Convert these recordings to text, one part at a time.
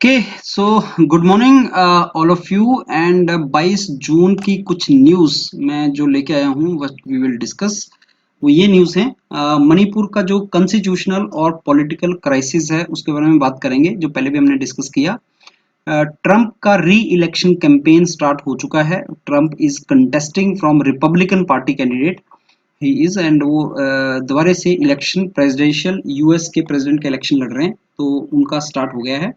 Okay so good morning all of you and 22 जून की कुछ news मैं जो लेके आया हूँ वी विल डिस्कस। वो ये न्यूज़ है मणिपुर का जो कॉन्स्टिट्यूशनल और पॉलिटिकल क्राइसिस है उसके बारे में बात करेंगे जो पहले भी हमने डिस्कस किया। ट्रंप का री इलेक्शन कैंपेन स्टार्ट हो चुका है। Trump is contesting from Republican party candidate he is and वो दोबारा से इलेक्शन प्रेसिडेंशियल यूएस के प्रेसिडेंट का इलेक्शन लड़ रहे हैं तो उनका स्टार्ट हो गया है।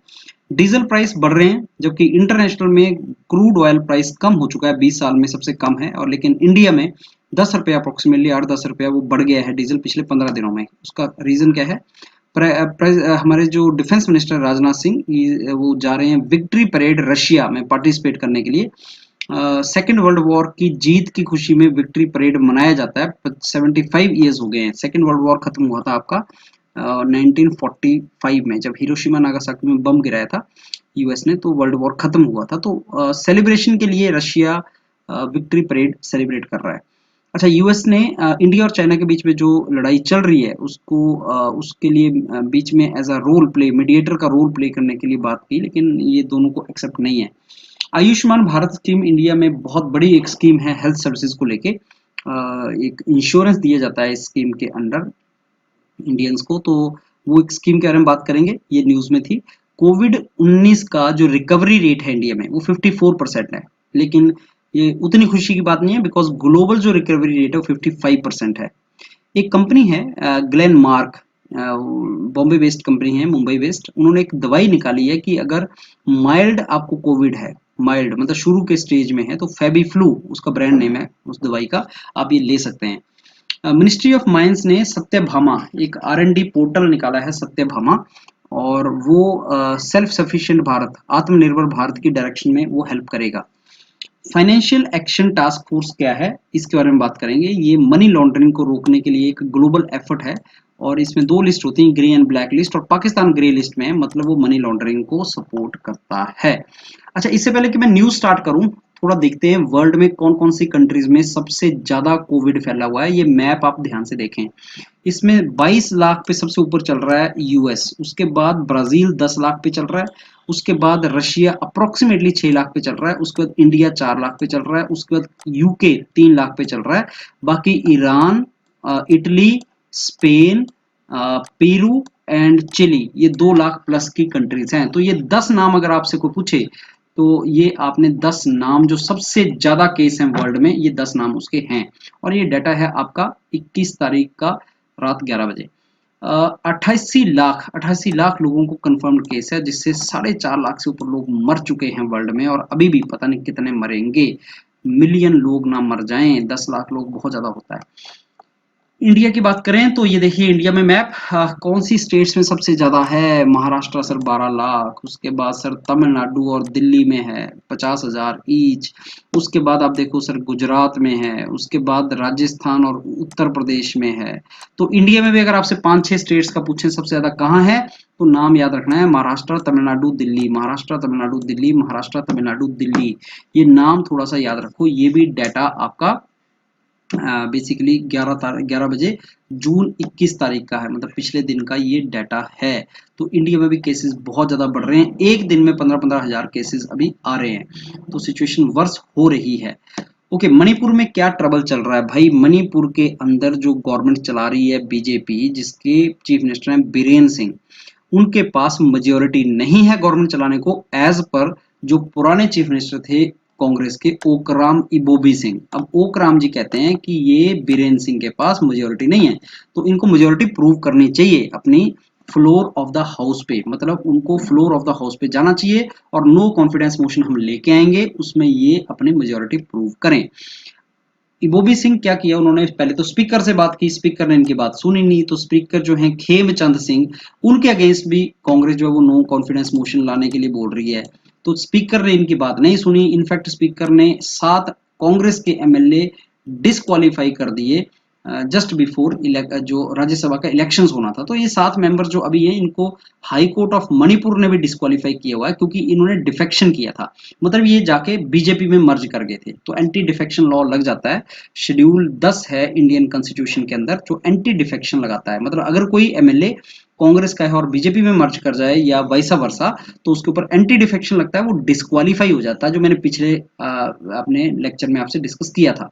डीजल प्राइस बढ़ रहे हैं जबकि इंटरनेशनल में क्रूड ऑयल प्राइस कम हो चुका है, 20 साल में सबसे कम है। और लेकिन इंडिया में 10 रुपया अप्रोक्सीमेटली 8-10 रुपया वो बढ़ गया है डीजल पिछले 15 दिनों में। उसका रीजन क्या है? हमारे जो डिफेंस मिनिस्टर राजनाथ सिंह वो जा रहे हैं विक्ट्री परेड रशिया में पार्टिसिपेट करने के लिए। सेकेंड वर्ल्ड वॉर की जीत की खुशी में विक्ट्री परेड मनाया जाता है। 75 ईयर्स हो गए हैं। सेकेंड वर्ल्ड वॉर खत्म हुआ था आपका 1945 में जब हिरोशिमा नागासाकी में बम गिराया था यूएस ने, तो वर्ल्ड वॉर खत्म हुआ था। तो सेलिब्रेशन के लिए रशिया विक्ट्री परेड सेलिब्रेट कर रहा है। अच्छा, यूएस ने इंडिया और चाइना के बीच में जो लड़ाई चल रही है उसको उसके लिए बीच में as a role play mediator का रोल प्ले करने के लिए बात की, लेकिन ये दोनों को एक्सेप्ट नहीं है। आयुष्मान भारत स्कीम इंडिया में बहुत बड़ी एक स्कीम है हेल्थ सर्विसेज को लेके। एक इंश्योरेंस दिया जाता है इस स्कीम के अंडर इंडियंस को, तो वो एक स्कीम के बारे में बात करेंगे। ये न्यूज में थी। कोविड 19 का जो रिकवरी रेट है इंडिया में वो 54% है, लेकिन ये उतनी खुशी की बात नहीं है बिकॉज ग्लोबल जो रिकवरी रेट है वो 55% है। एक कंपनी है Glenn mark, Bombay based company है, मुंबई बेस्ड। उन्होंने एक दवाई निकाली है कि अगर माइल्ड आपको कोविड है, माइल्ड मतलब शुरू के स्टेज में है, तो फेबी फ्लू उसका ब्रांड नेम है उस दवाई का, आप ये ले सकते हैं। मिनिस्ट्री ऑफ माइंस ने सत्यभामा एक R&D पोर्टल निकाला है सत्यभामा, और वो सेल्फ सफिशिएंट भारत आत्मनिर्भर भारत की डायरेक्शन में वो हेल्प करेगा। फाइनेंशियल एक्शन टास्क फोर्स क्या है इसके बारे में बात करेंगे। ये मनी लॉन्ड्रिंग को रोकने के लिए एक ग्लोबल एफर्ट है और इसमें दो लिस्ट होती हैं, ग्रे एंड ब्लैक लिस्ट, और पाकिस्तान ग्रे लिस्ट में है, मतलब वो मनी लॉन्ड्रिंग को सपोर्ट करता है। अच्छा, इससे पहले कि मैं न्यूज स्टार्ट करूं, थोड़ा देखते हैं वर्ल्ड में कौन कौन सी कंट्रीज में सबसे ज्यादा कोविड फैला हुआ है। ये मैप आप ध्यान से देखें। इसमें 22 लाख पे सबसे ऊपर चल रहा है यूएस, उसके बाद ब्राजील 10 लाख पे चल रहा है, उसके बाद रशिया अप्रोक्सीमेटली 6 लाख पे चल रहा है, उसके बाद इंडिया 4 लाख पे चल रहा है, उसके बाद यूके 3 लाख पे चल रहा है। बाकी Iran, Italy, Spain, Peru and Chile ये 2 लाख प्लस की कंट्रीज हैं। तो ये 10 नाम अगर आपसे कोई पूछे तो ये आपने 10 नाम जो सबसे ज्यादा केस हैं वर्ल्ड में, ये 10 नाम उसके हैं। और ये डाटा है आपका 21 तारीख का रात 11 बजे। 88 लाख लोगों को कंफर्म्ड केस है, जिससे 4.5 लाख से ऊपर लोग मर चुके हैं वर्ल्ड में, और अभी भी पता नहीं कितने मरेंगे। मिलियन लोग ना मर जाएं, 10 लाख लोग बहुत ज्यादा होता है। इंडिया की बात करें तो ये देखिए इंडिया में मैप, कौन सी स्टेट्स में सबसे ज्यादा है। महाराष्ट्र सर 12 लाख, उसके बाद सर तमिलनाडु और दिल्ली में है 50,000 ईच। उसके बाद आप देखो सर गुजरात में है, उसके बाद राजस्थान और उत्तर प्रदेश में है। तो इंडिया में भी अगर आपसे 5-6 स्टेट्स का पूछें सबसे ज्यादा कहाँ है, तो नाम याद रखना है महाराष्ट्र तमिलनाडु दिल्ली, महाराष्ट्र तमिलनाडु दिल्ली, महाराष्ट्र तमिलनाडु दिल्ली। ये नाम थोड़ा सा याद रखो। ये भी डाटा आपका बेसिकली 11 बजे जून 21 तारीख का है, मतलब पिछले दिन का ये डाटा है। तो इंडिया में भी केसेस बहुत ज्यादा बढ़ रहे हैं, एक दिन में 15-15 हजार केसेस अभी आ रहे हैं, तो सिचुएशन वर्स हो रही है। ओके, मणिपुर में क्या ट्रबल चल रहा है भाई? मणिपुर के अंदर जो गवर्नमेंट चला रही है बीजेपी, जिसके चीफ मिनिस्टर हैं बीरेन सिंह, उनके पास मेजोरिटी नहीं है गवर्नमेंट चलाने को, एज पर जो पुराने चीफ मिनिस्टर थे कांग्रेस के ओकराम इबोबी सिंह। अब ओकराम जी कहते हैं कि ये बीरेन सिंह के पास मेजोरिटी नहीं है, तो इनको मेजोरिटी प्रूव करनी चाहिए अपनी फ्लोर ऑफ द हाउस पे, मतलब उनको फ्लोर ऑफ द हाउस पे जाना चाहिए और नो कॉन्फिडेंस मोशन हम लेके आएंगे, उसमें ये अपनी मेजोरिटी प्रूव करें। इबोबी सिंह क्या किया उन्होंने, पहले तो स्पीकर से बात की, स्पीकर ने इनकी बात सुनी नहीं, तो स्पीकर जो है खेमचंद सिंह, उनके अगेंस्ट भी कांग्रेस जो है वो नो कॉन्फिडेंस मोशन लाने के लिए बोल रही है। तो स्पीकर ने इनकी बात नहीं सुनी। इनफैक्ट स्पीकर ने 7 कांग्रेस के एमएलए डिस्क्वालीफाई कर दिए जस्ट बिफोर जो राज्यसभा का इलेक्शंस होना था। तो ये 7 मेंबर जो अभी हैं, इनको हाई कोर्ट ऑफ मणिपुर ने भी डिस्क्वालीफाई किया हुआ है, क्योंकि इन्होंने डिफेक्शन किया था। मतलब ये जाके बीजेपी में मर्ज कर गए थे, तो एंटी डिफेक्शन लॉ लग जाता है। शेड्यूल 10 है इंडियन कॉन्स्टिट्यूशन के अंदर जो एंटी डिफेक्शन लगाता है। मतलब अगर कोई एमएलए कांग्रेस का है और बीजेपी में मर्ज कर जाए या वाइसा वर्सा, तो उसके ऊपर एंटी डिफेक्शन लगता है, वो डिस्क्वालीफाई हो जाता है, जो मैंने पिछले अपने लेक्चर में आपसे डिस्कस किया था।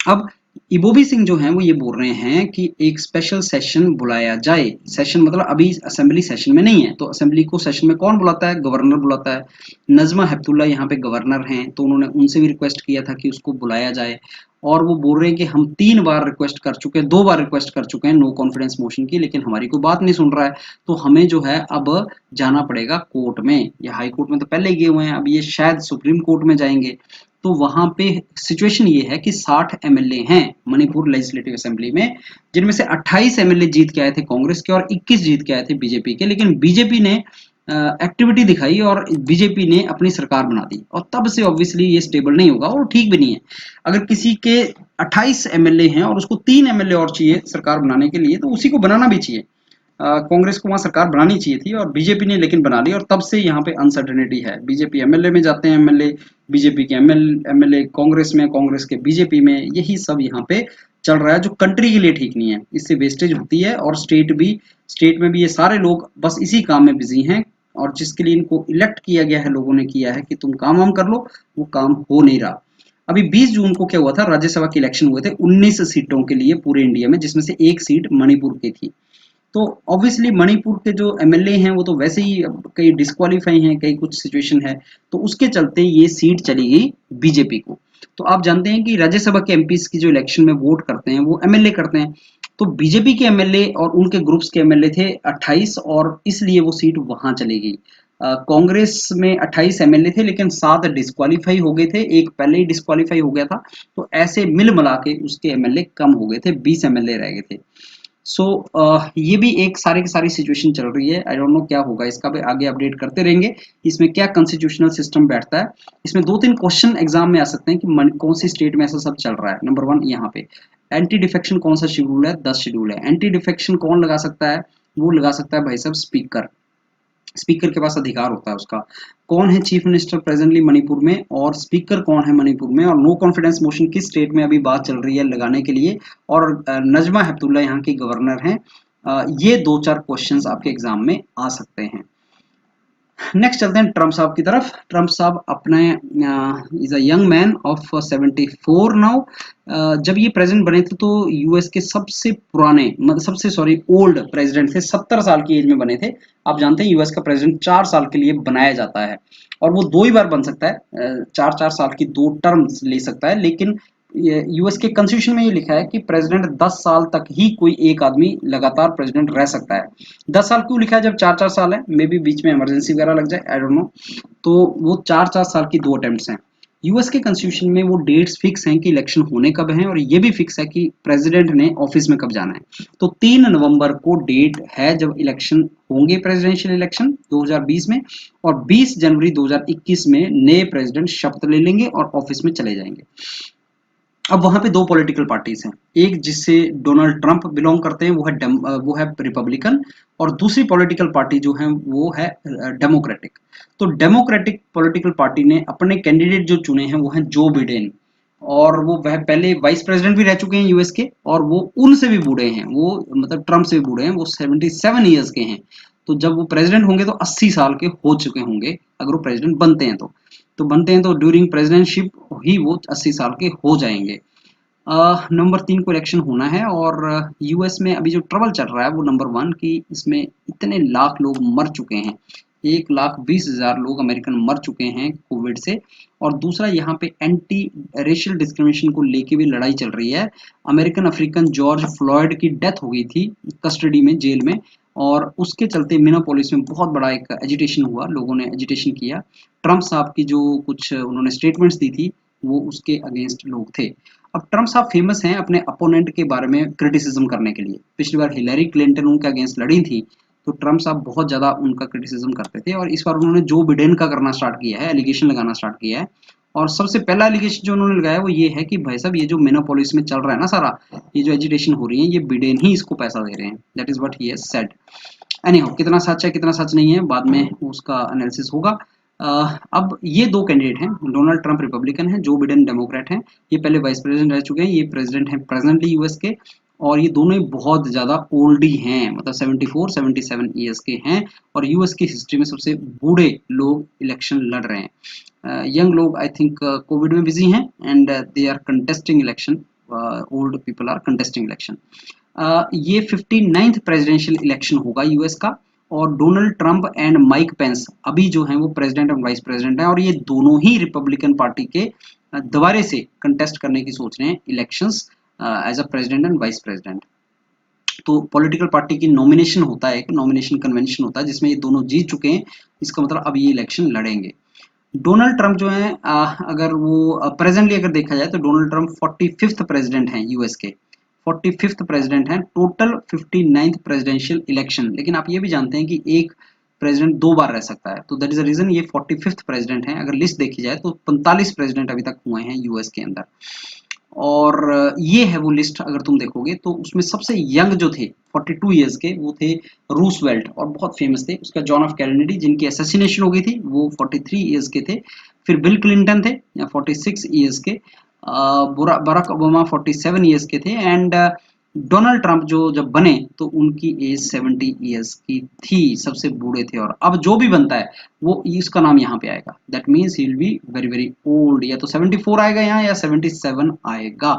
अब इबोबी सिंह जो हैं वो ये बोल रहे हैं कि एक स्पेशल सेशन बुलाया जाए। सेशन मतलब अभी असेंबली सेशन में नहीं है, तो असेंबली को सेशन में कौन बुलाता है? गवर्नर बुलाता है। नजमा हेपतुल्ला यहाँ पे गवर्नर हैं, तो उन्होंने उनसे भी रिक्वेस्ट किया था कि उसको बुलाया जाए। और वो बोल रहे हैं कि हम 3 बार रिक्वेस्ट कर चुके हैं, 2 बार रिक्वेस्ट कर चुके हैं नो कॉन्फिडेंस मोशन की, लेकिन हमारी कोई बात नहीं सुन रहा है। तो हमें जो है अब जाना पड़ेगा कोर्ट में। ये हाई कोर्ट में तो पहले ही गए हुए हैं, अब ये शायद सुप्रीम कोर्ट में जाएंगे। तो वहां पे सिचुएशन ये है कि 60 एमएलए हैं मणिपुर लेजिस्लेटिव असेंबली में, जिनमें से 28 एमएलए जीत के आए थे कांग्रेस के और 21 जीत के आए थे बीजेपी के। लेकिन बीजेपी ने एक्टिविटी दिखाई और बीजेपी ने अपनी सरकार बना दी, और तब से ऑब्वियसली ये स्टेबल नहीं होगा और ठीक भी नहीं है। अगर किसी के 28 एमएलए हैं और उसको 3 एमएलए और चाहिए सरकार बनाने के लिए, तो उसी को बनाना भी चाहिए। कांग्रेस को वहां सरकार बनानी चाहिए थी और बीजेपी ने लेकिन बना ली, और तब से यहाँ पे अनसर्टेनिटी है। बीजेपी एमएलए में जाते हैं एमएलए, बीजेपी के एमएलए कांग्रेस में, कांग्रेस के बीजेपी में, यही सब यहाँ पे चल रहा है, जो कंट्री के लिए ठीक नहीं है। इससे वेस्टेज होती है और स्टेट में भी ये सारे लोग बस इसी काम में बिजी हैं, और जिसके लिए इनको इलेक्ट किया गया है, लोगों ने किया है कि तुम काम वाम कर लो, वो काम हो नहीं रहा। अभी 20 जून को क्या हुआ था, राज्यसभा के इलेक्शन हुए थे 19 सीटों के लिए पूरे इंडिया में, जिसमें से एक सीट मणिपुर की थी। तो ऑब्वियसली मणिपुर के जो एमएलए हैं वो तो वैसे ही कई डिस्क्वालीफाई हैं, कई कुछ सिचुएशन है, तो उसके चलते ये सीट चली गई बीजेपी को। तो आप जानते हैं कि राज्यसभा के एमपीस की जो इलेक्शन में वोट करते हैं वो एमएलए करते हैं। तो बीजेपी के एमएलए और उनके ग्रुप्स के एमएलए थे 28, और इसलिए वो सीट वहां चली गई। कांग्रेस में 28 एमएलए थे, लेकिन 7 डिस्क्वालीफाई हो गए थे, एक पहले ही डिस्क्वालीफाई हो गया था। तो ऐसे मिल मिला के उसके एमएलए कम हो गए थे, 20 एमएलए रह गए थे। सो ये भी एक सारी की सारी सिचुएशन चल रही है। आई डोंट नो क्या होगा इसका, भी आगे अपडेट करते रहेंगे इसमें क्या कॉन्स्टिट्यूशनल सिस्टम बैठता है। इसमें 2-3 क्वेश्चन एग्जाम में आ सकते हैं कि कौन सी स्टेट में ऐसा सब चल रहा है। नंबर 1 यहाँ पे एंटी डिफेक्शन कौन सा शेड्यूल है? 10 शेड्यूल है। एंटी डिफेक्शन कौन लगा सकता है? वो लगा सकता है भाई साहब स्पीकर। स्पीकर के पास अधिकार होता है उसका। कौन है चीफ मिनिस्टर प्रेजेंटली मणिपुर में, और स्पीकर कौन है मणिपुर में, और नो कॉन्फिडेंस मोशन किस स्टेट में अभी बात चल रही है लगाने के लिए, और नजमा हेपतुल्ला यहाँ की गवर्नर हैं। ये 2-4 क्वेश्चंस आपके एग्जाम में आ सकते हैं। नेक्स्ट चलते हैं ट्रम्प साहब की तरफ। ट्रम्प साहब अपने is a young man of 74 now. जब ये प्रेसिडेंट बने थे तो यूएस के सबसे पुराने, मतलब सबसे सॉरी ओल्ड प्रेसिडेंट थे, 70 साल की एज में बने थे। आप जानते हैं यूएस का प्रेसिडेंट 4 साल के लिए बनाया जाता है, और वो 2 ही बार बन सकता है, 4-4 साल की 2 टर्म्स ले सकता है। लेकिन यूएस के कॉन्स्टिट्यूशन में ये लिखा है कि प्रेसिडेंट 10 साल तक ही कोई एक आदमी लगातार प्रेसिडेंट रह सकता है। 10 साल क्यों लिखा है जब 4-4 साल है? मे बी बीच में इमरजेंसी वगैरह लग जाए, आई डोंट नो। तो वो 4-4 साल की 2 अटेम्प्ट्स हैं। यूएस के कॉन्स्टिट्यूशन में वो डेट्स फिक्स हैं कि इलेक्शन होने कब है, और ये भी फिक्स है कि प्रेसिडेंट ने ऑफिस में कब जाना है। तो 3 नवंबर को डेट है जब इलेक्शन होंगे, प्रेसिडेंशियल इलेक्शन 2020 में, और 20 जनवरी 2021 में नए प्रेसिडेंट शपथ ले लेंगे और ऑफिस में चले जाएंगे। अब वहां पे 2 पॉलिटिकल पार्टीज हैं, एक जिससे डोनाल्ड ट्रंप बिलोंग करते हैं वो है रिपब्लिकन, और दूसरी पॉलिटिकल पार्टी जो है वो है डेमोक्रेटिक। तो डेमोक्रेटिक पॉलिटिकल पार्टी ने अपने कैंडिडेट जो चुने हैं वो हैं जो बिडेन, और वो वह पहले वाइस प्रेसिडेंट भी रह चुके हैं यूएस के, और वो उनसे भी बूढ़े हैं, वो मतलब ट्रंप से भी बूढ़े हैं, वो 77 ईयर्स के हैं। तो जब वो प्रेसिडेंट होंगे तो 80 साल के हो चुके होंगे, अगर वो प्रेसिडेंट बनते हैं तो ड्यूरिंग प्रेसिडेंटशिप ही वो 80 साल के हो जाएंगे। नंबर 3 को इलेक्शन होना है, और यूएस में अभी जो ट्रबल चल रहा है वो नंबर 1 कि इसमें इतने लाख लोग मर चुके हैं, 1,20,000 लोग अमेरिकन मर चुके हैं कोविड से। और दूसरा यहाँ पे एंटी रेशियल डिस्क्रिमिनेशन को लेके भी लड़ाई चल रही है। अमेरिकन अफ्रीकन जॉर्ज फ्लॉयड की डेथ हो गई थी कस्टडी में, जेल में, और उसके चलते मिनापोलिस में बहुत बड़ा एक एजिटेशन हुआ, लोगों ने एजिटेशन किया। ट्रम्प साहब की जो कुछ उन्होंने स्टेटमेंट्स दी थी वो उसके अगेंस्ट लोग थे। अब ट्रम्प साहब फेमस हैं अपने अपोनेंट के बारे में क्रिटिसिज्म करने के लिए। पिछली बार हिलरी क्लिंटन उनके अगेंस्ट लड़ी थी, तो ट्रम्प साहब बहुत ज्यादा उनका क्रिटिसिज्म करते थे, और इस बार उन्होंने जो बिडेन का करना स्टार्ट किया है, एलिगेशन लगाना स्टार्ट किया है। और सबसे पहला एलिगेशन जो उन्होंने लगाया वो ये है कि भाई साहब ये जो मोनोपोलिस में चल रहा है ना सारा, ये जो एजिटेशन हो रही है, ये बिडेन ही इसको पैसा दे रहे हैं। That is what he has said. Anyhow, कितना सच है कितना सच नहीं है बाद में उसका एनालिसिस होगा। अब ये दो कैंडिडेट हैं, डोनाल्ड ट्रंप रिपब्लिकन है, जो बिडेन डेमोक्रेट हैं। ये पहले वाइस प्रेसिडेंट रह चुके हैं, ये प्रेसिडेंट हैं प्रेजेंटली यूएस के। और ये दोनों ही बहुत ज्यादा ओल्ड ही हैं, मतलब 74-77 ईयर्स के हैं। और यूएस की हिस्ट्री में सबसे बूढ़े लोग इलेक्शन लड़ रहे हैं। यंग लोग आई थिंक कोविड में बिजी हैं and they are contesting election. Old people are contesting election. ये 59th प्रेसिडेंशियल इलेक्शन होगा यूएस का। और Donald Trump and Mike Pence अभी जो हैं वो प्रेसिडेंट और वाइस प्रेसिडेंट हैं, और ये दोनों ही रिपब्लिकन पार्टी के दोबारे से कंटेस्ट करने की सोच रहे हैं elections as a president and vice president. तो पॉलिटिकल पार्टी की नॉमिनेशन होता है, एक नॉमिनेशन कन्वेंशन होता है जिसमें ये दोनों जीत चुके हैं। इसका मतलब अब ये इलेक्शन लड़ेंगे। डोनाल्ड ट्रंप जो है अगर वो प्रेजेंटली अगर देखा जाए तो डोनाल्ड ट्रंप 45th प्रेसिडेंट हैं यूएस के। 45th प्रेसिडेंट हैं, टोटल 59th प्रेसिडेंशियल इलेक्शन। लेकिन आप ये भी जानते हैं कि एक प्रेसिडेंट दो बार रह सकता है, तो दैट इज द रीजन ये 45th प्रेसिडेंट हैं। अगर लिस्ट देखी जाए तो 45 प्रेसिडेंट अभी तक हुए हैं यूएस के अंदर। और ये है वो लिस्ट, अगर तुम देखोगे तो उसमें सबसे यंग जो थे 42 इयर्स के वो थे रूसवेल्ट, और बहुत फेमस थे। उसका जॉन एफ कैनेडी जिनकी असैसिनेशन हो गई थी वो 43 इयर्स के थे। फिर बिल क्लिंटन थे 46 इयर्स के। बराक ओबामा 47 इयर्स के थे। एंड डोनाल्ड ट्रंप जो जब बने तो उनकी एज 70 इयर्स की थी, सबसे बूढ़े थे। और अब जो भी बनता है वो इसका नाम यहाँ पे आएगा, that means he will be very very old. या तो 74 आएगा यहाँ या 77 आएगा।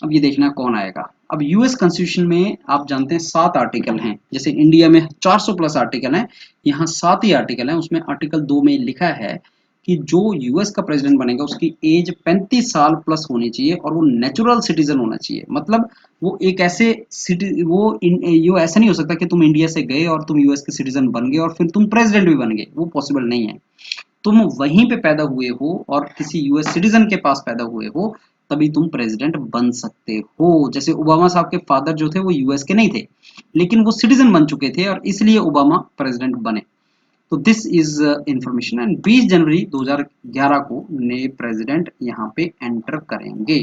अब ये देखना कौन आएगा। अब यूएस कॉन्स्टिट्यूशन में आप जानते हैं 7 आर्टिकल हैं, जैसे इंडिया में 400 प्लस आर्टिकल हैं, यहाँ 7 ही आर्टिकल हैं। उसमें आर्टिकल 2 में लिखा है कि जो यूएस का प्रेसिडेंट बनेगा उसकी एज 35 साल प्लस होनी चाहिए और वो नेचुरल सिटीजन होना चाहिए। मतलब वो एक ऐसे सिटी ये ऐसा नहीं हो सकता कि तुम इंडिया से गए और तुम यूएस के सिटीजन बन गए और फिर तुम प्रेसिडेंट भी बन गए, वो पॉसिबल नहीं है। तुम वहीं पे पैदा हुए हो और किसी यूएस सिटीजन के पास पैदा हुए हो तभी तुम प्रेसिडेंट बन सकते हो। जैसे ओबामा साहब के फादर जो थे वो यूएस के नहीं थे, लेकिन वो सिटीजन बन चुके थे और इसलिए ओबामा प्रेसिडेंट बने। तो दिस इज इंफॉर्मेशन। एंड 20 जनवरी 2011 को नए प्रेसिडेंट यहाँ पे एंटर करेंगे।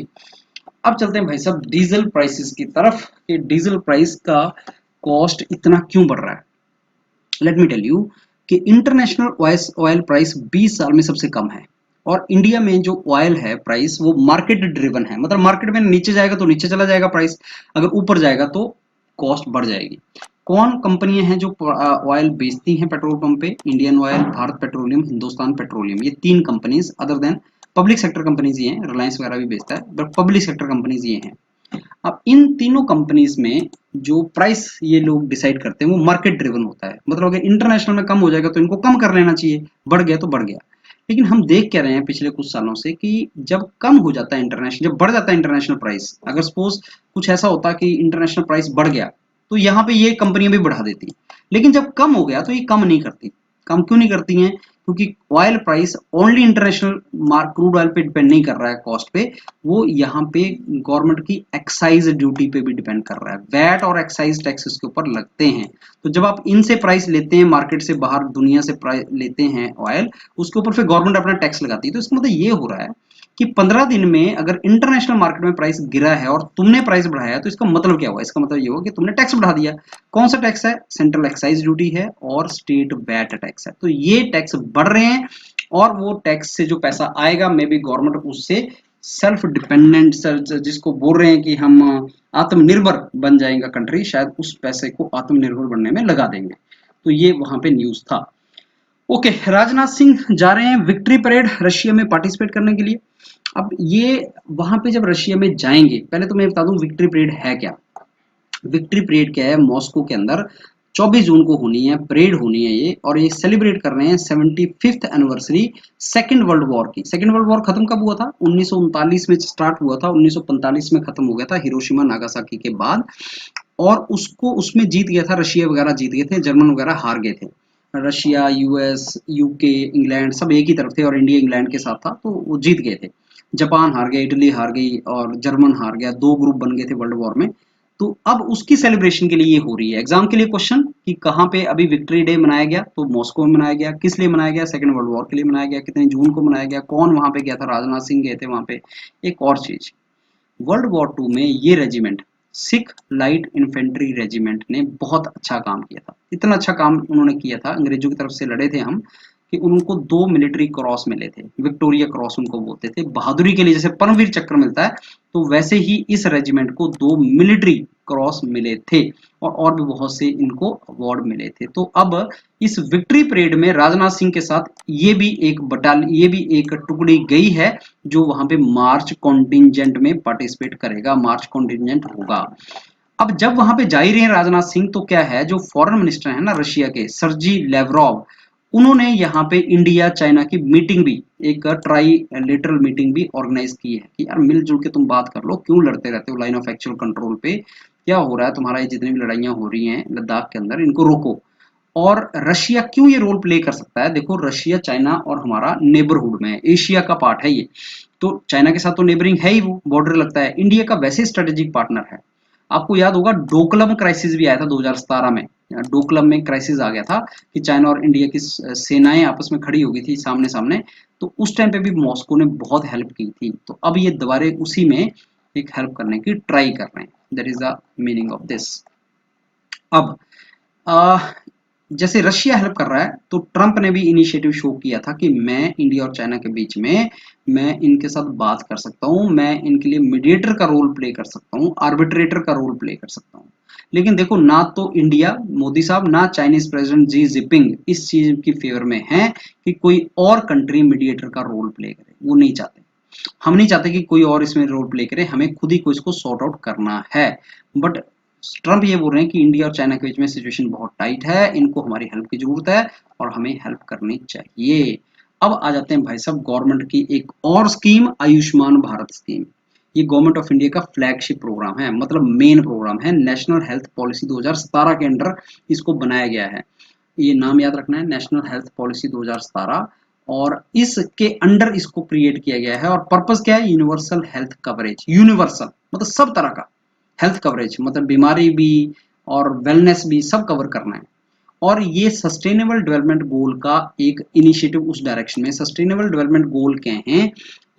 अब चलते हैं भाई साहब डीजल प्राइसेस की तरफ कि डीजल प्राइस का कॉस्ट इतना क्यों बढ़ रहा है। लेट मी टेल यू कि इंटरनेशनल ऑयल प्राइस 20 साल में सबसे कम है। और इंडिया में जो ऑयल है प्राइस वो मार्केट ड्रिवन है, मतलब मार्केट में नीचे जाएगा तो नीचे चला जाएगा प्राइस, अगर ऊपर जाएगा तो कॉस्ट बढ़ जाएगी। कौन कंपनियां हैं जो ऑयल बेचती हैं पेट्रोल पंप पे? Indian oil, Bharat petroleum, Hindustan petroleum, ये 3 companies. Other than public sector companies ये हैं, रिलायंस वगैरह भी बेचता है, बट पब्लिक सेक्टर कंपनीज ये हैं। अब इन तीनों कंपनीज में जो प्राइस ये लोग डिसाइड करते हैं वो मार्केट ड्रिवन होता है। मतलब अगर इंटरनेशनल में कम हो जाएगा तो इनको कम कर लेना चाहिए, बढ़ गया तो बढ़ गया। लेकिन हम देख क्या रहे हैं पिछले कुछ सालों से कि जब कम हो जाता है इंटरनेशनल, जब बढ़ जाता है इंटरनेशनल प्राइस, अगर सपोज कुछ ऐसा होता कि इंटरनेशनल प्राइस बढ़ गया तो यहाँ पे ये कंपनियां भी बढ़ा देती, लेकिन जब कम हो गया तो ये कम नहीं करती। कम क्यों नहीं करती हैं? क्योंकि oil price only international crude oil पे डिपेंड नहीं कर रहा है कॉस्ट पे, वो यहाँ पे गवर्नमेंट की एक्साइज ड्यूटी पे भी डिपेंड कर रहा है। वैट और एक्साइज टैक्स इसके ऊपर लगते हैं। तो जब आप इनसे प्राइस लेते हैं, मार्केट से बाहर दुनिया से प्राइस लेते हैं ऑयल, उसके ऊपर फिर गवर्नमेंट अपना टैक्स लगाती है। तो इसका मतलब ये हो रहा है कि 15 दिन में अगर इंटरनेशनल मार्केट में प्राइस गिरा है और तुमने प्राइस बढ़ाया तो इसका मतलब क्या हुआ? इसका मतलब ये हुआ कि तुमने टैक्स बढ़ा दिया। कौन सा टैक्स है? सेंट्रल एक्साइज ड्यूटी है और स्टेट वैट टैक्स है। तो ये टैक्स बढ़ रहे हैं और वो टैक्स से जो पैसा आएगा मे बी गवर्नमेंट उससे सेल्फ डिपेंडेंट, जिसको बोल रहे हैं कि हम आत्मनिर्भर बन जाएगा कंट्री, शायद उस पैसे को आत्मनिर्भर बनने में लगा देंगे। तो ये वहां पे न्यूज था। ओके, राजनाथ सिंह जा रहे हैं विक्ट्री परेड रशिया में पार्टिसिपेट करने के लिए। अब ये वहां पे जब रशिया में जाएंगे, पहले तो मैं बता दूं विक्ट्री परेड है क्या। विक्ट्री परेड क्या है? मॉस्को के अंदर 24 जून को होनी है, परेड होनी है ये, और ये सेलिब्रेट कर रहे हैं 75th anniversary second world war की। सेकेंड वर्ल्ड वॉर खत्म कब हुआ था? 1939 में स्टार्ट हुआ था, 1945 में खत्म हो गया था हिरोशिमा नागासाकी के बाद। और उसको उसमें जीत गया था, रशिया वगैरह जीत गए थे, जर्मन वगैरह हार गए थे। रशिया, यूएस, यूके, इंग्लैंड सब एक ही तरफ थे और इंडिया इंग्लैंड के साथ था, तो वो जीत गए थे। जापान हार गया, इटली हार गई और जर्मन हार गया, 2 ग्रुप बन गए थे वर्ल्ड वॉर में। तो अब उसकी सेलिब्रेशन के लिए ये हो रही है। एग्जाम के लिए क्वेश्चन कि कहाँ पे अभी विक्ट्री डे मनाया गया, तो मॉस्को में मनाया गया। किस लिए मनाया गया? सेकेंड वर्ल्ड वॉर के लिए मनाया गया। कितने जून को मनाया गया? कौन वहां पे गया था? राजनाथ सिंह गए थे वहां पे। एक और चीज, वर्ल्ड वॉर टू में ये regiment, Sikh light infantry regiment ने बहुत अच्छा काम किया था। इतना अच्छा काम उन्होंने किया था, अंग्रेजों की तरफ से लड़े थे हम, कि उनको 2 मिलिट्री क्रॉस मिले थे। विक्टोरिया क्रॉस उनको बोलते थे। बहादुरी के लिए जैसे परमवीर चक्र मिलता है, तो वैसे ही इस रेजिमेंट को 2 मिलिट्री क्रॉस मिले थे, और भी बहुत से इनको अवार्ड मिले थे। तो अब इस विक्ट्री परेड में राजनाथ सिंह के साथ ये भी एक टुकड़ी गई है, जो वहां पे मार्च कॉन्टिंजेंट में पार्टिसिपेट करेगा, मार्च कॉन्टिंजेंट होगा। अब जब वहां पे जा ही रहे हैं राजनाथ सिंह, तो क्या है, जो फॉरेन मिनिस्टर है ना रशिया के, सर्जी लेवरोव, उन्होंने यहाँ पे इंडिया चाइना की मीटिंग भी, एक ट्राई लेटरल मीटिंग भी ऑर्गेनाइज की है कि यार मिलजुल के तुम बात कर लो, क्यों लड़ते रहते हो लाइन ऑफ एक्चुअल कंट्रोल पे, क्या हो रहा है तुम्हारा, ये जितनी भी लड़ाइयां हो रही हैं लद्दाख के अंदर, इनको रोको। और रशिया क्यों ये रोल प्ले कर सकता है? देखो, रशिया चाइना और हमारा नेबरहुड में है, एशिया का पार्ट है ये। तो चाइना के साथ तो नेबरिंग है ही, वो बॉर्डर लगता है। इंडिया का वैसे स्ट्रेटेजिक पार्टनर है। आपको याद होगा डोकलम क्राइसिस भी आया था 2017 में। डोकलम में क्राइसिस आ गया था कि चाइना और इंडिया की सेनाएं आपस में खड़ी हो गई थी सामने सामने। तो उस टाइम पे भी मॉस्को ने बहुत हेल्प की थी। तो अब ये दोबारा उसी में एक हेल्प करने की ट्राई कर रहे हैं। That is the meaning of this. अब आ, जैसे रशिया हेल्प कर रहा है, तो ट्रंप ने भी इनिशिएटिव शो किया था कि मैं इंडिया और चाइना के बीच में, मैं इनके साथ बात कर सकता हूं, मैं इनके लिए मीडिएटर का रोल प्ले कर सकता हूं, आर्बिट्रेटर का रोल प्ले कर सकता हूं। लेकिन देखो, ना तो इंडिया मोदी साहब, ना चाइनीज प्रेसिडेंट जी जिनपिंग इस चीज की फेवर में है कि कोई और कंट्री मीडिएटर का रोल प्ले करे। वो नहीं चाहते। हम नहीं चाहते कि कोई और इसमें रोल प्ले करे, हमें खुद ही को इसको सॉर्ट आउट करना है। बट ट्रंप ये बोल रहे हैं कि इंडिया और चाइना के बीच में सिचुएशन बहुत टाइट है, इनको हमारी हेल्प की जरूरत है और हमें हेल्प करनी चाहिए। अब आ जाते हैं भाई साहब गवर्नमेंट की एक और स्कीम, आयुष्मान भारत स्कीम। ये गवर्नमेंट ऑफ इंडिया का फ्लैगशिप प्रोग्राम है, मतलब मेन प्रोग्राम है। नेशनल हेल्थ पॉलिसी 2017 के अंडर इसको बनाया गया है। ये नाम याद रखना है, नेशनल हेल्थ पॉलिसी 2017। और इसके अंडर इसको क्रिएट किया गया है। और पर्पस क्या है? Universal health coverage. यूनिवर्सल मतलब सब तरह का हेल्थ कवरेज, मतलब बीमारी भी और वेलनेस भी सब कवर करना है। और ये सस्टेनेबल डेवलपमेंट गोल का एक इनिशिएटिव उस डायरेक्शन में। सस्टेनेबल डेवलपमेंट गोल क्या हैं?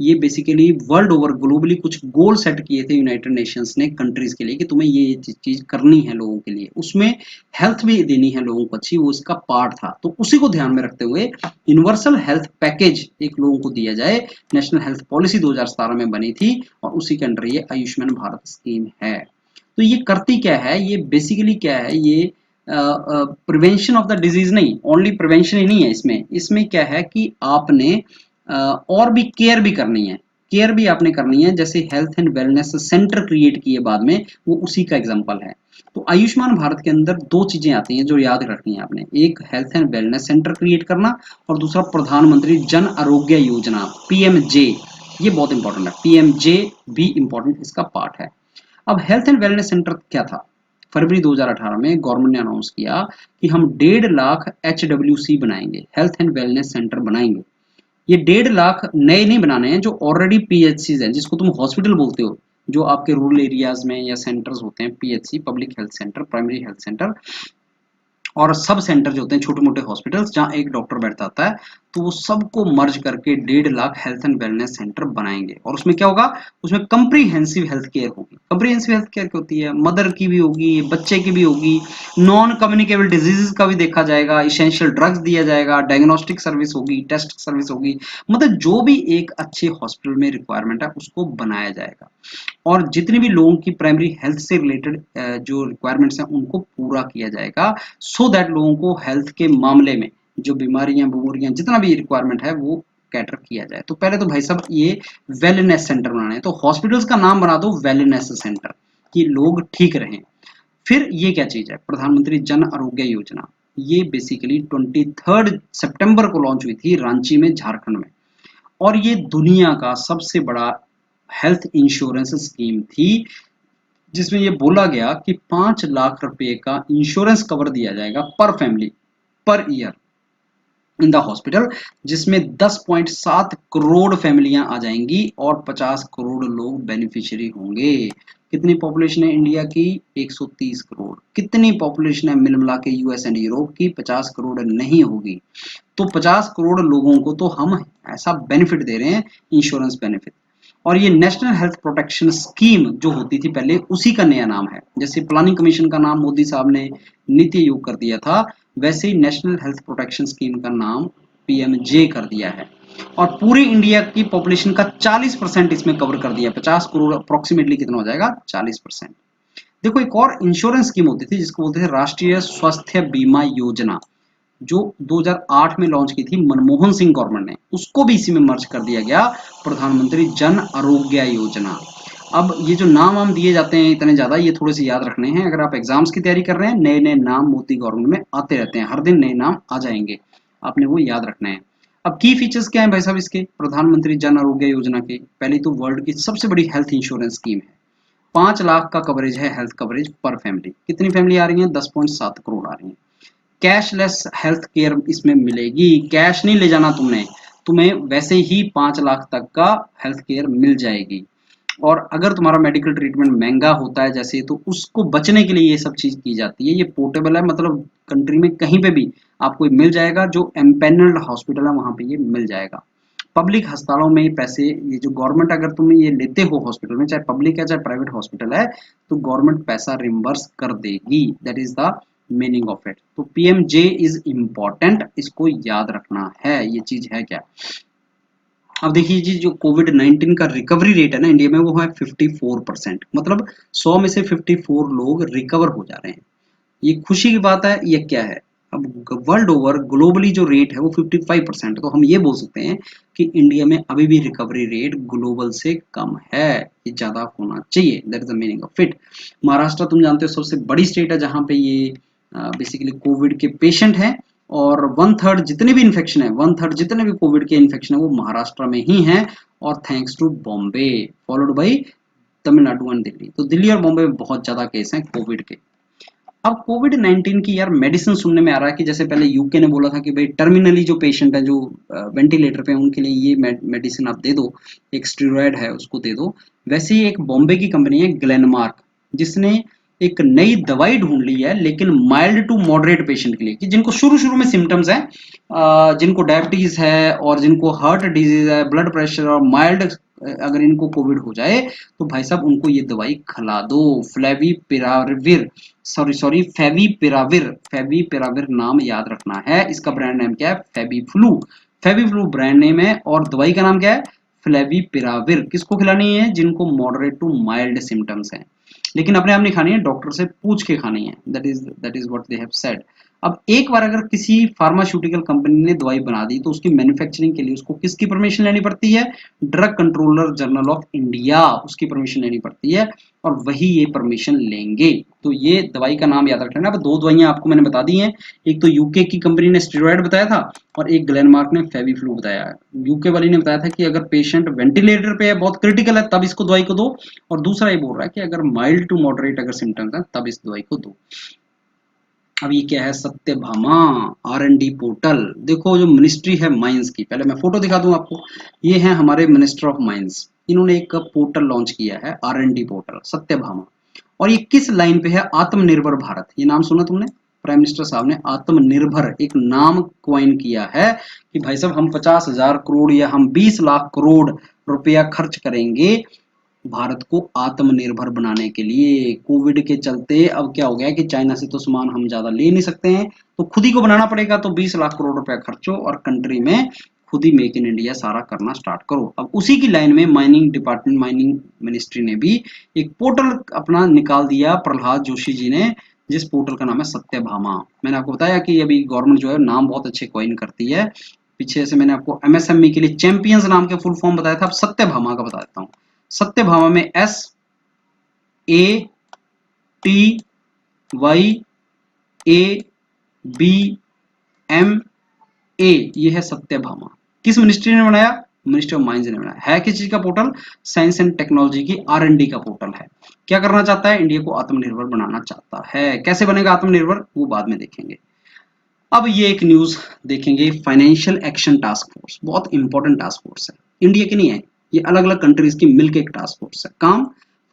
ये बेसिकली वर्ल्ड ओवर ग्लोबली कुछ गोल सेट किए थे यूनाइटेड नेशंस ने कंट्रीज के लिए कि तुम्हें ये चीज करनी है लोगों के लिए, उसमें हेल्थ भी देनी है लोगों को अच्छी, वो इसका पार्ट था। तो उसी को ध्यान में रखते हुए यूनिवर्सल हेल्थ पैकेज एक लोगों को दिया जाए। नेशनल हेल्थ पॉलिसी 2017 में बनी थी और उसी के अंडर ये आयुष्मान भारत स्कीम है। तो ये करती क्या है? ये बेसिकली क्या है? ये प्रिवेंशन ऑफ द डिजीज नहीं, ओनली प्रिवेंशन ही नहीं है इसमें। इसमें क्या है कि आपने और भी केयर भी करनी है। केयर भी आपने करनी है, जैसे health and wellness centre create किए बाद में, वो उसी का एग्जांपल है। तो आयुष्मान भारत के अंदर दो चीजें आती हैं जो याद रखनी है आपने, एक health and wellness centre create करना, और दूसरा प्रधानमंत्री जन आरोग्य योजना, पीएमजे। ये बहुत इंपॉर्टेंट है, पीएमजे भी इंपॉर्टेंट इसका पार्ट है। अब हेल्थ एंड वेलनेस सेंटर क्या था? फरवरी 2018 में गवर्नमेंट ने अनाउंस किया कि हम 1.5 लाख HWC बनाएंगे, हेल्थ एंड वेलनेस सेंटर बनाएंगे। ये 1.5 लाख नए नहीं बनाने हैं, जो ऑलरेडी पीएचसी हैं, जिसको तुम हॉस्पिटल बोलते हो, जो आपके रूरल एरियाज में या सेंटर्स होते हैं, PHC, public health centre, primary health centre, और सब सेंटर जो होते हैं छोटे मोटे हॉस्पिटल्स जहां एक डॉक्टर बैठ जाता है, तो वो सबको मर्ज करके 1.5 lakh health and wellness centre बनाएंगे। और उसमें क्या होगा? उसमें कंप्रीहेंसिव हेल्थ केयर होगी। कंप्रीहेंसिव हेल्थ केयर क्या होती है? मदर की भी होगी, बच्चे की भी होगी, नॉन कम्युनिकेबल डिजीजेस का भी देखा जाएगा, इसेंशियल ड्रग्स दिया जाएगा, डायग्नोस्टिक सर्विस होगी, टेस्ट सर्विस होगी, मतलब जो भी एक अच्छे हॉस्पिटल में रिक्वायरमेंट है उसको बनाया जाएगा। और जितनी भी लोगों की प्राइमरी हेल्थ से रिलेटेड जो रिक्वायरमेंट्स हैं उनको पूरा किया जाएगा, सो दैट लोगों को हेल्थ के मामले में जो बीमारियां जितना भी रिक्वायरमेंट है वो कैटर किया जाए। तो पहले तो भाई साहब ये वेलनेस सेंटर बनाने हैं, तो हॉस्पिटल्स का नाम बना दो वेलनेस सेंटर, कि लोग ठीक रहें। फिर ये क्या चीज है? प्रधानमंत्री जन आरोग्य योजना। ये बेसिकली 23 सितंबर को लॉन्च हुई थी रांची में, झारखंड में। और ये दुनिया का सबसे बड़ा हेल्थ इंश्योरेंस स्कीम थी, जिसमें ये बोला गया कि 5 लाख रुपए का इंश्योरेंस कवर दिया जाएगा पर family, per year, in the hospital, जिसमें 10.7 करोड़ फैमिलियां आ जाएंगी और 50 करोड़ लोग बेनिफिशियरी होंगे। कितनी पॉपुलेशन है इंडिया की? 130 करोड़। कितनी पॉपुलेशन है मिल मिला के यूएस एंड यूरोप की? 50 करोड़ नहीं होगी। तो 50 करोड़ लोगों को तो हम ऐसा बेनिफिट दे रहे हैं, इंश्योरेंस बेनिफिट। और ये नेशनल हेल्थ प्रोटेक्शन स्कीम जो होती थी पहले, उसी का नया नाम है। जैसे प्लानिंग कमीशन का नाम मोदी साहब ने नीति आयोग कर दिया था, वैसे ही नेशनल हेल्थ प्रोटेक्शन स्कीम का नाम पीएमजे कर दिया है। और पूरी इंडिया की पॉपुलेशन का 40% इसमें कवर कर दिया। 50 करोड़ अप्रोक्सीमेटली कितना हो जाएगा? 40%। देखो एक और इंश्योरेंस स्कीम होती थी जिसको बोलते थे राष्ट्रीय स्वास्थ्य बीमा योजना, जो 2008 में लॉन्च की थी मनमोहन सिंह गवर्नमेंट ने, उसको भी इसी में मर्ज कर दिया गया, प्रधानमंत्री जन आरोग्य योजना। अब ये जो नाम हम दिए जाते हैं इतने ज्यादा, ये थोड़े से याद रखने हैं। अगर आप एग्जाम्स की तैयारी कर रहे हैं, नए नए नाम मोदी गवर्नमेंट में आते रहते हैं, हर दिन नए नाम आ जाएंगे, आपने वो याद रखना है। अब की फीचर्स क्या है भाई साहब इसके प्रधानमंत्री जन आरोग्य योजना के? पहली तो वर्ल्ड की सबसे बड़ी हेल्थ इंश्योरेंस स्कीम है। 5 लाख का कवरेज है, हेल्थ कवरेज पर फैमिली। कितनी फैमिली आ रही है? 10.7 करोड़ आ रही है। कैशलेस हेल्थ केयर इसमें मिलेगी, कैश नहीं ले जाना तुमने, तुम्हें वैसे ही 5 लाख तक का हेल्थ केयर मिल जाएगी। और अगर तुम्हारा मेडिकल ट्रीटमेंट महंगा होता है जैसे, तो उसको बचने के लिए ये सब चीज की जाती है। ये पोर्टेबल है, मतलब कंट्री में कहीं पे भी आपको मिल जाएगा, जो एम्पेनल्ड हॉस्पिटल है वहां पे ये मिल जाएगा। पब्लिक अस्पतालों में पैसे, ये जो गवर्नमेंट अगर तुम ये लेते हो हॉस्पिटल में, चाहे पब्लिक है चाहे प्राइवेट हॉस्पिटल है, तो गवर्नमेंट पैसा रिम्बर्स कर देगी। That is the meaning of it. तो पीएमजे इज इंपॉर्टेंट, इसको याद रखना है। ये चीज है क्या? अब देखिए जी, जो कोविड 19 का रिकवरी रेट है ना इंडिया में, वो है 54%। मतलब 100 में से 54 लोग रिकवर हो जा रहे हैं। ये खुशी की बात है, ये क्या है? अब वर्ल्ड ओवर ग्लोबली जो रेट है वो 55%, तो हम ये बोल सकते हैं कि इंडिया में अभी भी रिकवरी रेट ग्लोबल से कम है, ये ज्यादा होना चाहिए। That is the meaning of it. Maharashtra तुम जानते हो सबसे बड़ी स्टेट है जहां पे ये बेसिकली कोविड के पेशेंट हैं, और 1/3 जितने भी इन्फेक्शन है, 1/3 जितने भी कोविड के इन्फेक्शन है वो महाराष्ट्र में ही है, और thanks to Bombay, followed by Tamil Nadu and Delhi. तो दिल्ली और बॉम्बे में बहुत ज्यादा केस हैं कोविड के। अब कोविड 19 की यार मेडिसिन सुनने में आ रहा है कि जैसे पहले यूके ने बोला था कि भाई टर्मिनली जो पेशेंट है, जो वेंटिलेटर पे हैं, उनके लिए ये मेडिसिन आप दे दो, एक स्टेरॉयड है उसको दे दो। वैसे ही एक बॉम्बे की कंपनी है ग्लेनमार्क, जिसने एक नई दवाई ढूंढ ली है, लेकिन माइल्ड टू मॉडरेट पेशेंट के लिए, कि जिनको शुरू शुरू में सिम्टम्स हैं, जिनको डायबिटीज है और जिनको हार्ट डिजीज है, ब्लड प्रेशर, और माइल्ड अगर इनको कोविड हो जाए, तो भाई साहब उनको ये दवाई खिला दो, फ्लेविपिराविर, सॉरी फेविपिराविर। फेविपिराविर नाम याद रखना है। इसका ब्रांड नेम क्या है? फेविफ्लू। फेविफ्लू ब्रांड नेम है, और दवाई का नाम क्या है? फ्लेविपिराविर। किसको खिलानी है? जिनको मॉडरेट टू माइल्ड सिम्टम्स हैं, लेकिन अपने आप नहीं खानी है, डॉक्टर से पूछ के खानी है। That is what they have said. अब एक बार अगर किसी फार्मास्यूटिकल कंपनी ने दवाई बना दी, तो उसकी मैन्युफैक्चरिंग के लिए उसको किसकी परमिशन लेनी पड़ती है? Drug controller general of India, उसकी परमिशन लेनी पड़ती है, और वही ये परमिशन लेंगे। तो ये दवाई का नाम याद रखना। अब 2 दवाइयां आपको मैंने बता दी हैं, एक तो यूके की कंपनी ने स्टेरॉयड बताया था, और एक ग्लेनमार्क ने फेविफ्लू बताया है। यूके वाली ने बताया था कि अगर पेशेंट वेंटिलेटर पे है, बहुत क्रिटिकल है, तब इसको दवाई को दो, और दूसरा ये बोल रहा है कि अगर माइल्ड टू मॉडरेट अगर सिम्टम्स है, तब इस दवाई को दो। अब ये क्या है? Satyabhama R&D portal. देखो जो मिनिस्ट्री है माइंस की, पहले मैं फोटो दिखा दूं आपको। ये है हमारे मिनिस्टर ऑफ माइंस, इन्होंने एक पोर्टल लॉन्च किया है, R&D पोर्टल सत्यभामा। और ये किस लाइन पे है? आत्मनिर्भर भारत। ये नाम सुना तुमने? प्राइम मिनिस्टर साहब ने आत्मनिर्भर एक नाम क्वाइन किया है, कि भाई साहब हम 50,000 करोड़ या हम 20 लाख करोड़ रुपया खर्च करेंगे भारत को आत्मनिर्भर बनाने के लिए। कोविड के चलते अब क्या हो गया है कि चाइना से तो सामान हम ज्यादा ले नहीं सकते हैं, तो खुद ही को बनाना पड़ेगा। तो 20 लाख करोड़ रुपया खर्चो और कंट्री में खुद ही मेक इन इंडिया सारा करना स्टार्ट करो। अब उसी की लाइन में माइनिंग डिपार्टमेंट, माइनिंग मिनिस्ट्री ने भी एक पोर्टल अपना निकाल दिया, प्रहलाद जोशी जी ने, जिस पोर्टल का नाम है सत्यभामा। मैंने आपको बताया कि अभी गवर्नमेंट जो है नाम बहुत अच्छे कॉइन करती है। पीछे से मैंने आपको एमएसएमई के लिए चैंपियंस नाम के फुल फॉर्म बताया था, अब सत्यभामा का बता देता हूँ। सत्यभामा में SATYBMA, ये है सत्यभामा। किस मिनिस्ट्री ने बनाया? मिनिस्ट्री ऑफ माइंस ने बनाया। है किस चीज का पोर्टल? साइंस एंड टेक्नोलॉजी की R&D का पोर्टल है। क्या करना चाहता है? इंडिया को आत्मनिर्भर बनाना चाहता है। कैसे बनेगा आत्मनिर्भर, वो बाद में देखेंगे। अब ये एक न्यूज देखेंगे, फाइनेंशियल एक्शन टास्क फोर्स, बहुत इंपॉर्टेंट टास्क फोर्स है, इंडिया की नहीं है, ये अलग अलग कंट्रीज की मिलकर एक टास्क फोर्स है। काम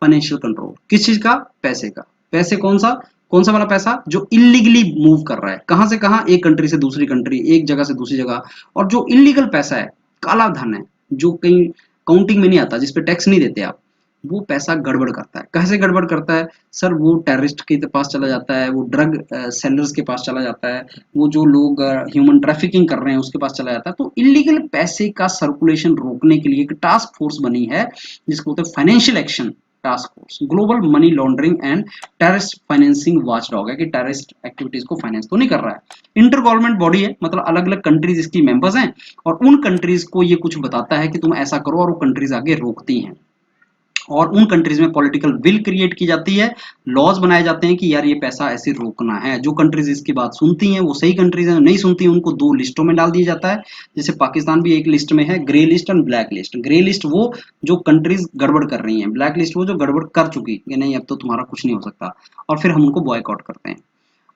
फाइनेंशियल कंट्रोल। किस चीज का? पैसे का। पैसे कौन सा वाला पैसा? जो इलीगली मूव कर रहा है, कहां से कहां, एक कंट्री से दूसरी कंट्री, एक जगह से दूसरी जगह। और जो इलीगल पैसा है, काला धन है, जो कहीं काउंटिंग में नहीं आता, जिसपे टैक्स नहीं देते आप, वो पैसा गड़बड़ करता है। कैसे गड़बड़ करता है सर? वो टेररिस्ट के पास चला जाता है, वो ड्रग सेलर्स के पास चला जाता है, वो जो लोग ह्यूमन ट्रैफिकिंग कर रहे हैं उसके पास चला जाता है। तो इलीगल पैसे का सर्कुलेशन रोकने के लिए एक टास्क फोर्स बनी है, जिसको बोलते हैं financial action task force. Global money laundering and terrorist financing watchdog है, कि टेररिस्ट एक्टिविटीज को फाइनेंस तो नहीं कर रहा है। इंटर गवर्नमेंट बॉडी है, मतलब अलग अलग कंट्रीज इसकी मेंबर्स हैं, और उन कंट्रीज को ये कुछ बताता है कि तुम ऐसा करो, और वो कंट्रीज आगे रोकती हैं। और उन कंट्रीज में पॉलिटिकल विल क्रिएट की जाती है, लॉज बनाए जाते हैं कि यार ये पैसा ऐसे रोकना है। जो कंट्रीज इसकी बात सुनती हैं वो सही कंट्रीज हैं, नहीं सुनती हैं उनको दो लिस्टों में डाल दिया जाता है। जैसे पाकिस्तान भी एक लिस्ट में है, grey list and black list. Grey list वो जो कंट्रीज गड़बड़ कर रही हैं, ब्लैक लिस्ट वो जो गड़बड़ कर चुकी कि नहीं अब तो तुम्हारा कुछ नहीं हो सकता, और फिर हम उनको बॉयकॉट करते हैं।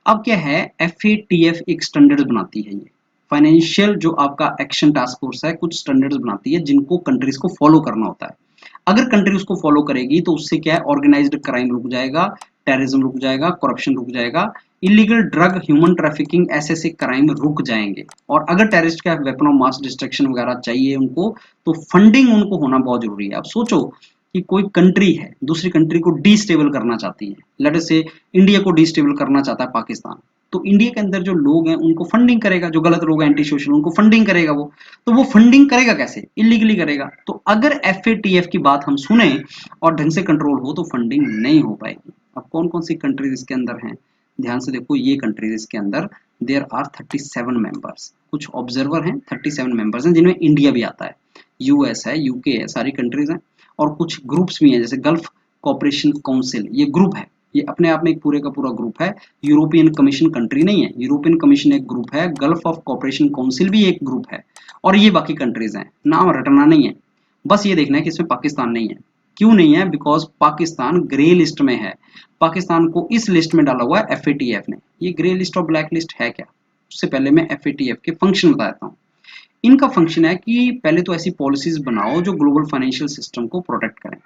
अब क्या है, FATF एक स्टैंडर्ड्स बनाती है, ये फाइनेंशियल जो आपका एक्शन टास्क फोर्स है, कुछ स्टैंडर्ड्स बनाती है जिनको कंट्रीज को फॉलो करना होता है। अगर कंट्री उसको फॉलो करेगी तो उससे क्या है, ऑर्गेनाइज्ड क्राइम रुक जाएगा, टेररिज्म रुक जाएगा, करप्शन रुक जाएगा, इलीगल ड्रग, ह्यूमन ट्रैफिकिंग, ऐसे क्राइम रुक जाएंगे। और अगर टेररिस्ट का वेपन ऑफ मास डिस्ट्रक्शन वगैरह चाहिए उनको, तो फंडिंग उनको होना बहुत जरूरी है। अब सोचो कि कोई कंट्री है दूसरी कंट्री को डिस्टेबल करना चाहती है, लेट अस से इंडिया को डिस्टेबल करना चाहता है पाकिस्तान, तो इंडिया के अंदर जो लोग हैं उनको फंडिंग करेगा, जो गलत लोग हैं एंटी सोशल उनको फंडिंग करेगा वो। तो वो फंडिंग करेगा कैसे? इलीगली करेगा। तो अगर FATF की बात हम सुने और ढंग से कंट्रोल हो तो फंडिंग नहीं हो पाएगी। अब कौन कौन सी कंट्रीज इसके अंदर हैं? ध्यान से देखो, ये कंट्रीज इसके अंदर देयर आर 37 मेंबर्स। कुछ ऑब्जर्वर हैं, 37 मेंबर्स हैं, जिनमें इंडिया भी आता है, US है, UK है, सारी कंट्रीज हैं। और कुछ ग्रुप्स भी हैं, जैसे गल्फ कॉपरेशन काउंसिल, ये ग्रुप है, ये अपने आप में एक पूरे का पूरा ग्रुप है। यूरोपियन कमीशन कंट्री नहीं है, यूरोपियन कमीशन एक ग्रुप है, गल्फ ऑफ कॉपरेशन काउंसिल भी एक ग्रुप है, और ये बाकी कंट्रीज हैं। नाम रटना नहीं है, बस ये देखना है कि इसमें पाकिस्तान नहीं है। क्यों नहीं है? बिकॉज पाकिस्तान ग्रे लिस्ट में है। पाकिस्तान को इस लिस्ट में डाला हुआ है FATF ने। ये ग्रे लिस्ट और ब्लैक लिस्ट है क्या? उससे पहले मैं FATF के फंक्शन बता देता हूँ। इनका फंक्शन है कि पहले तो ऐसी पॉलिसीज बनाओ जो ग्लोबल फाइनेंशियल सिस्टम को प्रोटेक्ट करें,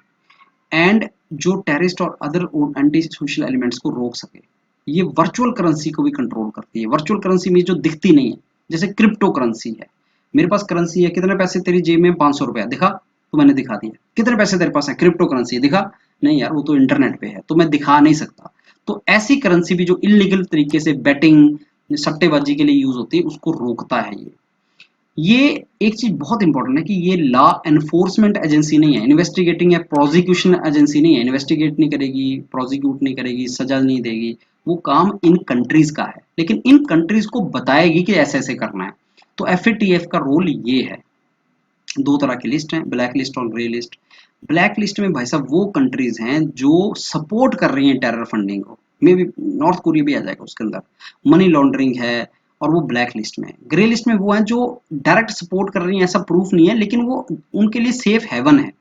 एंड जो टेररिस्ट और अदर एंटी सोशल एलिमेंट्स को रोक सके। ये वर्चुअल करेंसी को भी कंट्रोल करती है। वर्चुअल करेंसी में जो दिखती नहीं है, जैसे क्रिप्टो करेंसी है, मेरे पास करेंसी है, कितने पैसे तेरी जेब में? 500 रुपया, दिखा? तो मैंने दिखा दिया। कितने पैसे तेरे पास है? क्रिप्टो करेंसी, दिखा? नहीं यार, वो तो इंटरनेट पे है, तो मैं दिखा नहीं सकता। तो ऐसी करेंसी भी जो इलीगल तरीके से बेटिंग सट्टेबाजी के लिए यूज होती है, उसको रोकता है ये एक चीज बहुत इंपॉर्टेंट है कि ये लॉ एनफोर्समेंट एजेंसी नहीं है, इन्वेस्टिगेटिंग या प्रोसिक्यूशन एजेंसी नहीं है। इन्वेस्टिगेट नहीं करेगी, प्रोसिक्यूट नहीं करेगी, सजा नहीं देगी, वो काम इन कंट्रीज का है, लेकिन इन कंट्रीज को बताएगी कि ऐसे ऐसे करना है। तो FATF का रोल ये है। दो तरह की लिस्ट है, ब्लैक लिस्ट और ग्रे लिस्ट। ब्लैक लिस्ट में भाई साहब वो कंट्रीज हैं जो सपोर्ट कर रही हैं टेरर फंडिंग को, मे भी नॉर्थ कोरिया भी आ जाएगा उसके अंदर, मनी लॉन्ड्रिंग है, और वो ब्लैक लिस्ट में है। ग्रे लिस्ट में वो हैं जो डायरेक्ट सपोर्ट कर रही हैं, ऐसा प्रूफ नहीं है, लेकिन वो उनके लिए सेफ हेवन है।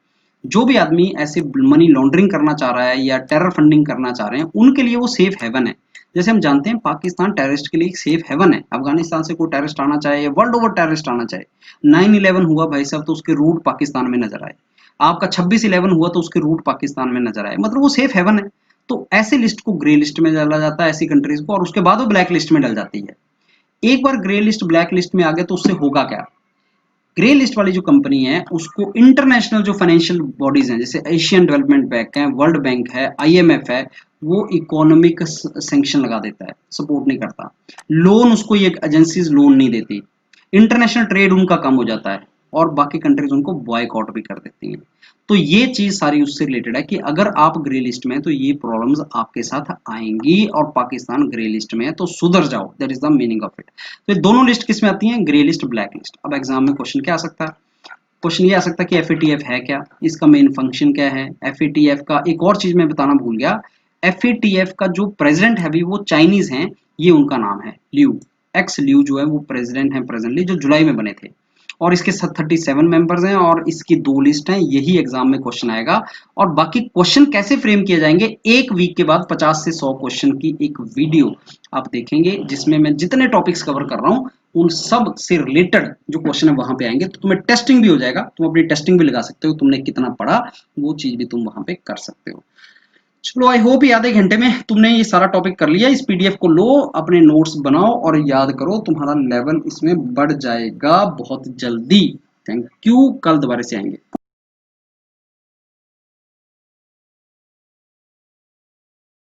जो भी आदमी ऐसे मनी लॉन्ड्रिंग करना चाह रहा है या टेरर फंडिंग करना चाह रहे हैं, उनके लिए वो सेफ हेवन है। जैसे हम जानते हैं पाकिस्तान टेररिस्ट के लिए एक सेफ हेवन है। अफगानिस्तान से कोई टेररिस्ट आना चाहे या वर्ल्ड ओवर टेररिस्ट आना चाहे, 9/11 हुआ भाई साहब तो उसके रूट पाकिस्तान में नजर आए, आपका 26/11 हुआ तो उसके रूट पाकिस्तान में नजर आए, मतलब वो सेफ हेवन है। तो ऐसे लिस्ट को ग्रे लिस्ट में डाला जाता है, ऐसी कंट्रीज को, और उसके बाद वो ब्लैक लिस्ट में डल जाती है। एक बार ग्रे लिस्ट ब्लैक लिस्ट में आ गया तो उससे होगा क्या? ग्रे लिस्ट वाली जो कंपनी है उसको इंटरनेशनल जो फाइनेंशियल बॉडीज हैं, जैसे एशियन डेवलपमेंट बैंक है, वर्ल्ड बैंक है, IMF है, वो इकोनॉमिक सैंक्शन लगा देता है, सपोर्ट नहीं करता। लोन उसको ये एजेंसीज लोन नहीं देती, इंटरनेशनल ट्रेड उनका कम हो जाता है, और बाकी कंट्रीज उनको बॉयकॉट भी कर देती हैं। तो ये चीज सारी उससे रिलेटेड है कि अगर आप ग्रे लिस्ट में हैं तो ये प्रॉब्लम्स आपके साथ आएंगी, और पाकिस्तान ग्रे लिस्ट में है तो सुधर जाओ, that is the meaning of it. तो ये दोनों लिस्ट किस में आती हैं? Grey list, black list. अब एग्जाम में क्वेश्चन क्या आ सकता है? क्वेश्चन ये आ सकता है कि FATF है क्या, इसका मेन फंक्शन क्या है। FATF का एक और चीज मैं बताना भूल गया, FATF का जो प्रेसिडेंट है अभी वो चाइनीज हैं, ये उनका नाम है ल्यू, एक्स ल्यू जो है वो प्रेसिडेंट है प्रेजेंटली, जो जुलाई में बने थे। और इसके 37 मेंबर्स हैं, और इसकी दो लिस्ट हैं, यही एग्जाम में क्वेश्चन आएगा। और बाकी क्वेश्चन कैसे फ्रेम किए जाएंगे, एक वीक के बाद 50 से 100 क्वेश्चन की एक वीडियो आप देखेंगे, जिसमें मैं जितने टॉपिक्स कवर कर रहा हूं उन सब से रिलेटेड जो क्वेश्चन है वहां पे आएंगे, तो तुम्हें टेस्टिंग भी हो जाएगा, तुम अपनी टेस्टिंग भी लगा सकते हो, तुमने कितना पढ़ा वो चीज भी तुम वहां पे कर सकते हो। चलो आई होप ये आधे घंटे में तुमने ये सारा टॉपिक कर लिया। इस पीडीएफ को लो, अपने नोट्स बनाओ और याद करो, तुम्हारा लेवल इसमें बढ़ जाएगा बहुत जल्दी। थैंक यू, कल दोबारा से आएंगे।